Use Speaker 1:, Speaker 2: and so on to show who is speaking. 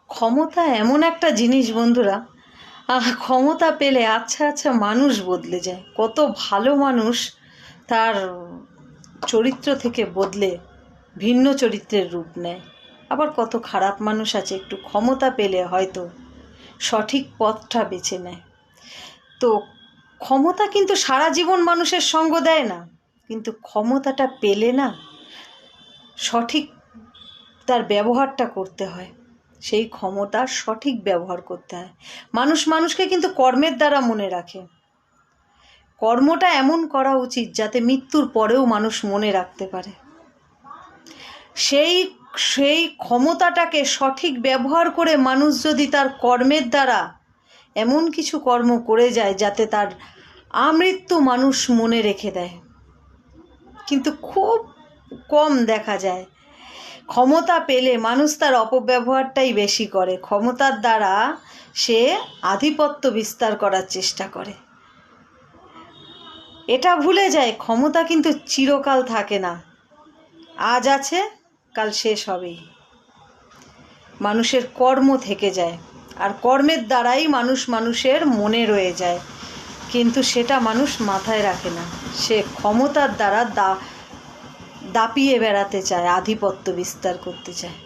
Speaker 1: ক্ষমতা এমন একটা জিনিস বন্ধুরা, ক্ষমতা পেলে আচ্ছা আচ্ছা মানুষ বদলে যায়। কত ভালো মানুষ তার চরিত্র থেকে বদলে ভিন্ন চরিত্রের রূপ নেয়। আবার কত খারাপ মানুষ আছে একটু ক্ষমতা পেলে হয়তো সঠিক পথটা বেছে নেয়। তো ক্ষমতা কিন্তু সারা জীবন মানুষের সঙ্গ দেয় না, কিন্তু ক্ষমতাটা পেলে না সঠিক তার ব্যবহারটা করতে হয়। সেই ক্ষমতার সঠিক ব্যবহার করতে হয়। মানুষ মানুষকে কিন্তু কর্মের দ্বারা মনে রাখে। কর্মটা এমন করা উচিত যাতে মৃত্যুর পরেও মানুষ মনে রাখতে পারে। সেই ক্ষমতাটাকে সঠিক ব্যবহার করে মানুষ যদি তার কর্মের দ্বারা এমন কিছু কর্ম করে যায় যাতে তার আমৃত্যু মানুষ মনে রেখে দেয়, কিন্তু খুব কম দেখা যায়। ক্ষমতা পেলে মানুষ তার অপব্যবহারটাই বেশি করে। ক্ষমতার দ্বারা সে আধিপত্য বিস্তার করার চেষ্টা করে। এটা ভুলে যায় ক্ষমতা কিন্তু চিরকাল থাকে না, আজ আছে কাল শেষ হবেই। মানুষের কর্ম থেকে যায়, আর কর্মের দ্বারাই মানুষ মানুষের মনে রয়ে যায়, কিন্তু সেটা মানুষ মাথায় রাখে না। সে ক্ষমতার দ্বারা দাপিয়ে বেড়াতে চায়, আধিপত্য বিস্তার করতে চায়।